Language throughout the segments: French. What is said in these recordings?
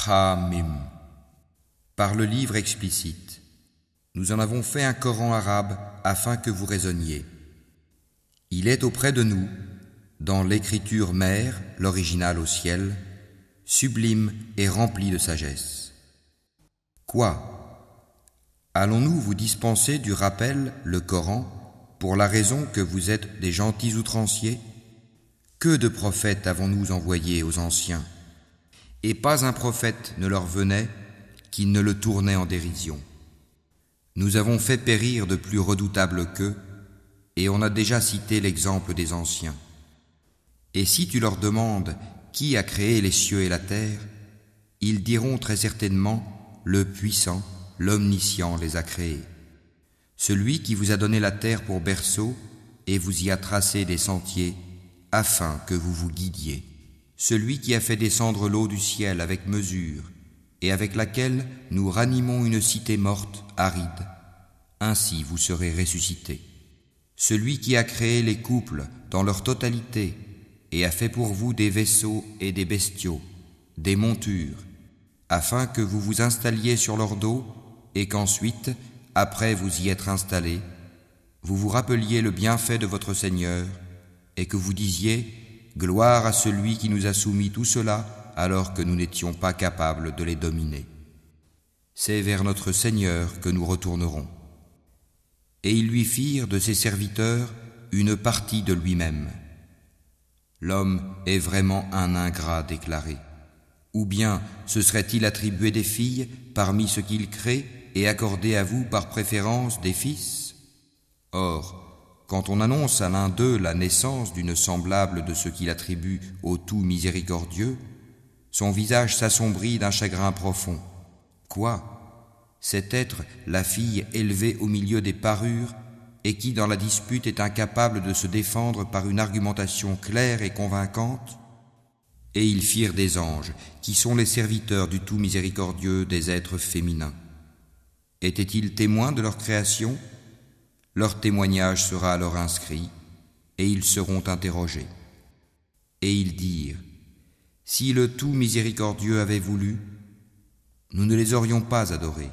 Hamim. Par le livre explicite. Nous en avons fait un Coran arabe afin que vous raisonniez. Il est auprès de nous, dans l'écriture mère, l'original au ciel, sublime et rempli de sagesse. Quoi? Allons-nous vous dispenser du rappel, le Coran, pour la raison que vous êtes des gentils outranciers? Que de prophètes avons-nous envoyés aux anciens? Et pas un prophète ne leur venait qui ne le tournait en dérision. Nous avons fait périr de plus redoutables qu'eux, et on a déjà cité l'exemple des anciens. Et si tu leur demandes qui a créé les cieux et la terre, ils diront très certainement le puissant, l'omniscient les a créés. Celui qui vous a donné la terre pour berceau et vous y a tracé des sentiers afin que vous vous guidiez. Celui qui a fait descendre l'eau du ciel avec mesure et avec laquelle nous ranimons une cité morte, aride. Ainsi vous serez ressuscités. Celui qui a créé les couples dans leur totalité et a fait pour vous des vaisseaux et des bestiaux, des montures, afin que vous vous installiez sur leur dos et qu'ensuite, après vous y être installés, vous vous rappeliez le bienfait de votre Seigneur et que vous disiez « Gloire à celui qui nous a soumis tout cela alors que nous n'étions pas capables de les dominer. C'est vers notre Seigneur que nous retournerons. » Et ils lui firent de ses serviteurs une partie de lui-même. L'homme est vraiment un ingrat déclaré. Ou bien se serait-il attribué des filles parmi ce qu'il crée et accordé à vous par préférence des fils? Or, quand on annonce à l'un d'eux la naissance d'une semblable de ce qu'il attribue au tout miséricordieux, son visage s'assombrit d'un chagrin profond. Quoi? Cet être, la fille élevée au milieu des parures et qui dans la dispute est incapable de se défendre par une argumentation claire et convaincante? Et ils firent des anges, qui sont les serviteurs du tout miséricordieux des êtres féminins. Étaient-ils témoins de leur création? Leur témoignage sera alors inscrit, et ils seront interrogés. Et ils dirent, si le tout miséricordieux avait voulu, nous ne les aurions pas adorés.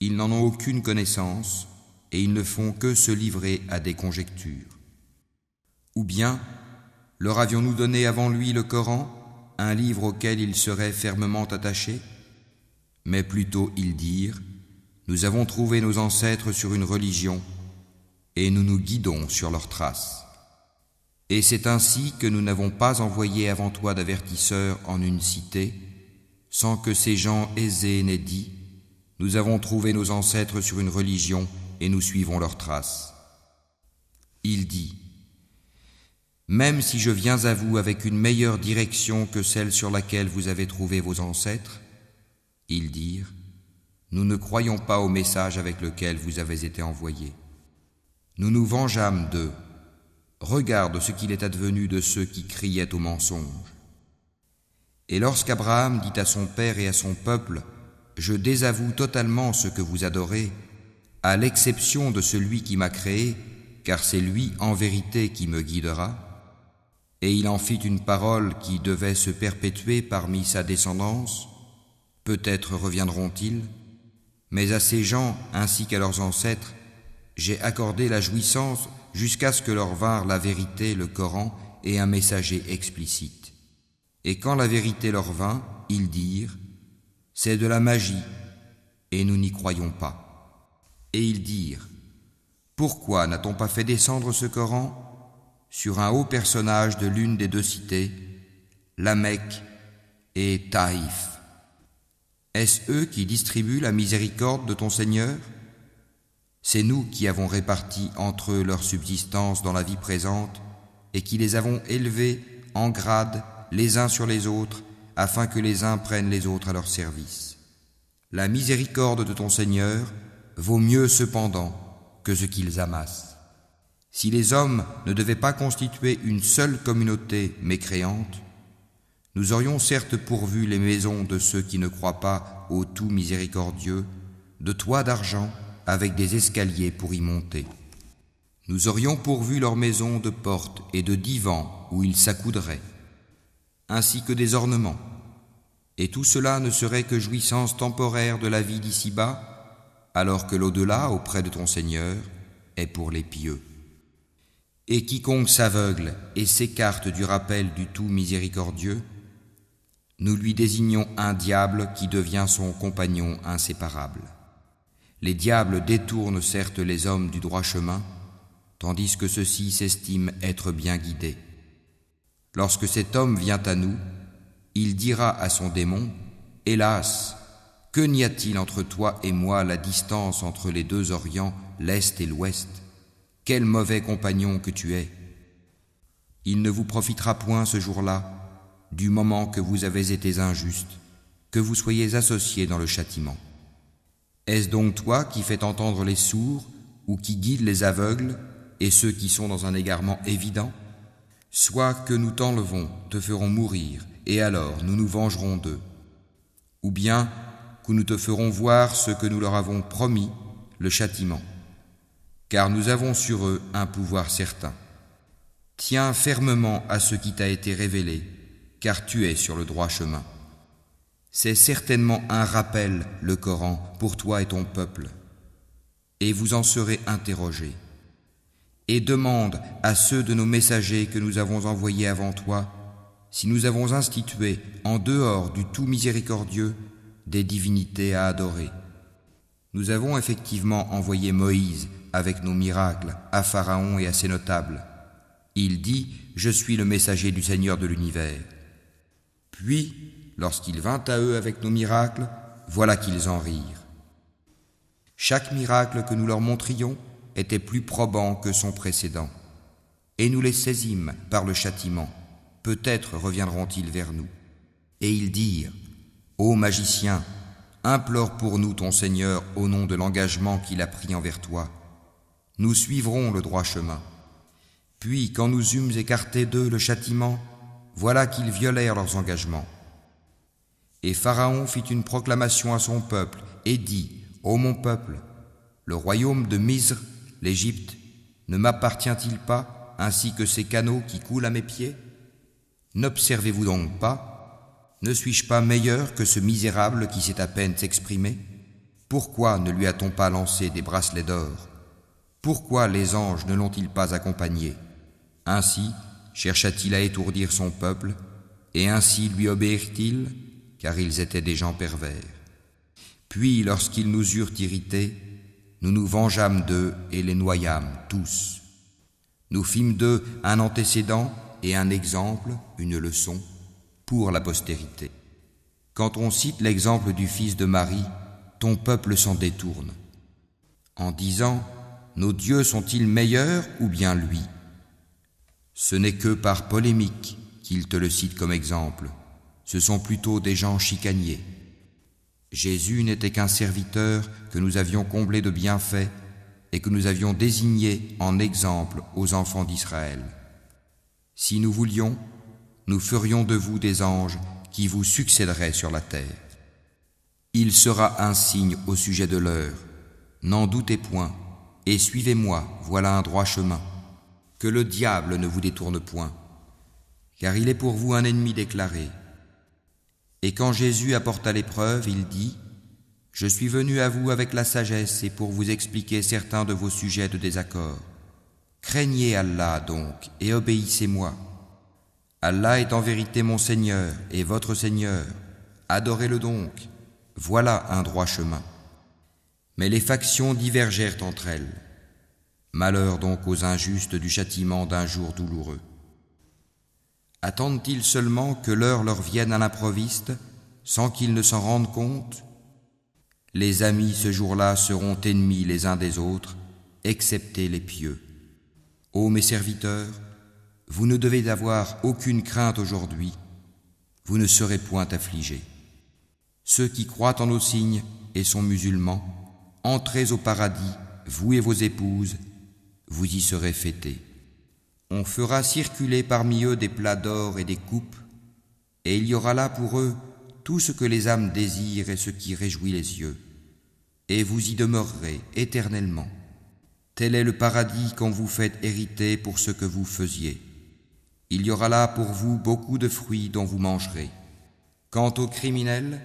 Ils n'en ont aucune connaissance, et ils ne font que se livrer à des conjectures. Ou bien, leur avions-nous donné avant lui le Coran, un livre auquel ils seraient fermement attachés? Mais plutôt ils dirent, nous avons trouvé nos ancêtres sur une religion, et nous nous guidons sur leurs traces. Et c'est ainsi que nous n'avons pas envoyé avant toi d'avertisseurs en une cité, sans que ces gens aisés n'aient dit, nous avons trouvé nos ancêtres sur une religion, et nous suivons leurs traces. Il dit, même si je viens à vous avec une meilleure direction que celle sur laquelle vous avez trouvé vos ancêtres, ils dirent, nous ne croyons pas au message avec lequel vous avez été envoyés. Nous nous vengeâmes d'eux. Regarde ce qu'il est advenu de ceux qui criaient au mensonge. Et lorsqu'Abraham dit à son père et à son peuple, je désavoue totalement ce que vous adorez, à l'exception de celui qui m'a créé, car c'est lui en vérité qui me guidera. Et il en fit une parole qui devait se perpétuer parmi sa descendance. Peut-être reviendront-ils, mais à ces gens ainsi qu'à leurs ancêtres, j'ai accordé la jouissance jusqu'à ce que leur vinrent la vérité, le Coran et un messager explicite. Et quand la vérité leur vint, ils dirent, c'est de la magie, et nous n'y croyons pas. Et ils dirent, pourquoi n'a-t-on pas fait descendre ce Coran sur un haut personnage de l'une des deux cités, la Mecque et Taïf? Est-ce eux qui distribuent la miséricorde de ton Seigneur? C'est nous qui avons réparti entre eux leur subsistance dans la vie présente et qui les avons élevés en grade les uns sur les autres afin que les uns prennent les autres à leur service. La miséricorde de ton Seigneur vaut mieux cependant que ce qu'ils amassent. Si les hommes ne devaient pas constituer une seule communauté mécréante, nous aurions certes pourvu les maisons de ceux qui ne croient pas au tout miséricordieux, de toits d'argent avec des escaliers pour y monter. Nous aurions pourvu leurs maisons de portes et de divans où ils s'accoudraient, ainsi que des ornements. Et tout cela ne serait que jouissance temporaire de la vie d'ici-bas, alors que l'au-delà, auprès de ton Seigneur, est pour les pieux. Et quiconque s'aveugle et s'écarte du rappel du tout miséricordieux, nous lui désignons un diable qui devient son compagnon inséparable. Les diables détournent certes les hommes du droit chemin, tandis que ceux-ci s'estiment être bien guidés. Lorsque cet homme vient à nous, il dira à son démon, « Hélas, que n'y a-t-il entre toi et moi la distance entre les deux Orients, l'Est et l'Ouest ? Quel mauvais compagnon que tu es ! Il ne vous profitera point ce jour-là, du moment que vous avez été injuste, que vous soyez associés dans le châtiment. Est-ce donc toi qui fais entendre les sourds ou qui guides les aveugles et ceux qui sont dans un égarement évident ? Soit que nous t'enlevons, te ferons mourir, et alors nous nous vengerons d'eux. Ou bien que nous te ferons voir ce que nous leur avons promis, le châtiment. Car nous avons sur eux un pouvoir certain. Tiens fermement à ce qui t'a été révélé, car tu es sur le droit chemin. C'est certainement un rappel, le Coran, pour toi et ton peuple. Et vous en serez interrogés. Et demande à ceux de nos messagers que nous avons envoyés avant toi, si nous avons institué, en dehors du tout miséricordieux, des divinités à adorer. Nous avons effectivement envoyé Moïse avec nos miracles à Pharaon et à ses notables. Il dit, « Je suis le messager du Seigneur de l'univers. » Puis, lorsqu'il vint à eux avec nos miracles, voilà qu'ils en rirent. Chaque miracle que nous leur montrions était plus probant que son précédent. Et nous les saisîmes par le châtiment. Peut-être reviendront-ils vers nous. Et ils dirent, « Ô magicien, implore pour nous ton Seigneur au nom de l'engagement qu'il a pris envers toi. Nous suivrons le droit chemin. » Puis, quand nous eûmes écarté d'eux le châtiment, voilà qu'ils violèrent leurs engagements. Et Pharaon fit une proclamation à son peuple et dit, « Ô mon peuple, le royaume de Misr, l'Égypte, ne m'appartient-il pas, ainsi que ces canaux qui coulent à mes pieds? N'observez-vous donc pas? Ne suis-je pas meilleur que ce misérable qui sait à peine s'exprimer? Pourquoi ne lui a-t-on pas lancé des bracelets d'or? Pourquoi les anges ne l'ont-ils pas accompagné? Ainsi chercha-t-il à étourdir son peuple, et ainsi lui obéirent-ils, car ils étaient des gens pervers. Puis, lorsqu'ils nous eurent irrités, nous nous vengeâmes d'eux et les noyâmes tous. Nous fîmes d'eux un antécédent et un exemple, une leçon, pour la postérité. Quand on cite l'exemple du fils de Marie, ton peuple s'en détourne, en disant « Nos dieux sont-ils meilleurs ou bien lui ?» Ce n'est que par polémique qu'il te le cite comme exemple. Ce sont plutôt des gens chicaniers. Jésus n'était qu'un serviteur que nous avions comblé de bienfaits et que nous avions désigné en exemple aux enfants d'Israël. Si nous voulions, nous ferions de vous des anges qui vous succéderaient sur la terre. Il sera un signe au sujet de l'heure. N'en doutez point, et suivez-moi, voilà un droit chemin. Que le diable ne vous détourne point, car il est pour vous un ennemi déclaré. Et quand Jésus apporta l'épreuve, il dit, « Je suis venu à vous avec la sagesse et pour vous expliquer certains de vos sujets de désaccord. Craignez Allah donc et obéissez-moi. Allah est en vérité mon Seigneur et votre Seigneur. Adorez-le donc. Voilà un droit chemin. » Mais les factions divergèrent entre elles. Malheur donc aux injustes du châtiment d'un jour douloureux. Attendent-ils seulement que l'heure leur vienne à l'improviste, sans qu'ils ne s'en rendent compte? Les amis ce jour-là seront ennemis les uns des autres, excepté les pieux. Ô mes serviteurs, vous ne devez avoir aucune crainte aujourd'hui, vous ne serez point affligés. Ceux qui croient en nos signes et sont musulmans, entrez au paradis, vous et vos épouses, vous y serez fêtés. On fera circuler parmi eux des plats d'or et des coupes, et il y aura là pour eux tout ce que les âmes désirent et ce qui réjouit les yeux, et vous y demeurerez éternellement. Tel est le paradis qu'on vous fait hériter pour ce que vous faisiez. Il y aura là pour vous beaucoup de fruits dont vous mangerez. Quant aux criminels,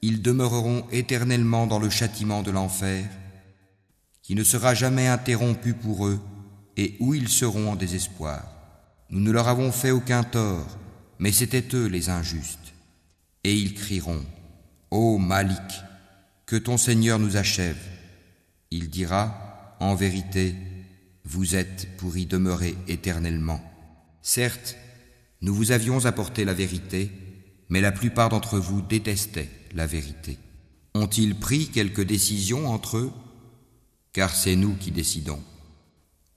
ils demeureront éternellement dans le châtiment de l'enfer, qui ne sera jamais interrompu pour eux, et où ils seront en désespoir. Nous ne leur avons fait aucun tort, mais c'étaient eux les injustes. Et ils crieront, Ô Malik, que ton Seigneur nous achève. Il dira, en vérité, vous êtes pour y demeurer éternellement. Certes, nous vous avions apporté la vérité, mais la plupart d'entre vous détestaient la vérité. Ont-ils pris quelque décision entre eux? Car c'est nous qui décidons.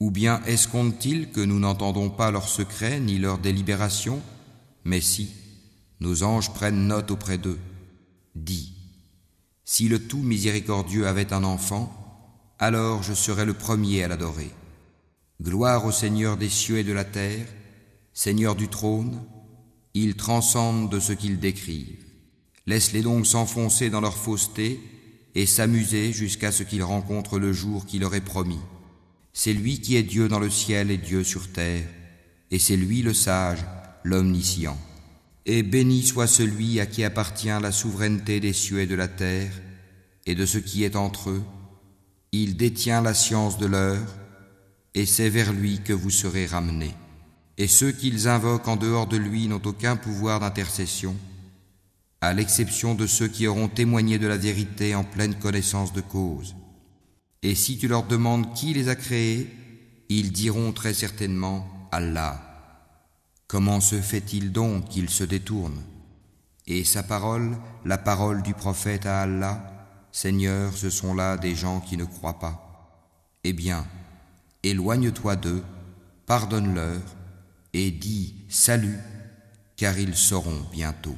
Ou bien escomptent-ils que nous n'entendons pas leurs secrets ni leurs délibérations? Mais si, nos anges prennent note auprès d'eux. Dis, si le tout miséricordieux avait un enfant, alors je serais le premier à l'adorer. Gloire au Seigneur des cieux et de la terre, Seigneur du trône, il transcende de ce qu'ils décrivent. Laisse-les donc s'enfoncer dans leur fausseté et s'amuser jusqu'à ce qu'ils rencontrent le jour qui leur est promis. C'est lui qui est Dieu dans le ciel et Dieu sur terre, et c'est lui le sage, l'omniscient. Et béni soit celui à qui appartient la souveraineté des cieux et de la terre, et de ce qui est entre eux. Il détient la science de l'heure, et c'est vers lui que vous serez ramenés. Et ceux qu'ils invoquent en dehors de lui n'ont aucun pouvoir d'intercession, à l'exception de ceux qui auront témoigné de la vérité en pleine connaissance de cause. Et si tu leur demandes qui les a créés, ils diront très certainement Allah. Comment se fait-il donc qu'ils se détournent? Et sa parole, la parole du prophète à Allah, Seigneur, ce sont là des gens qui ne croient pas. Eh bien, éloigne-toi d'eux, pardonne-leur, et dis salut, car ils sauront bientôt.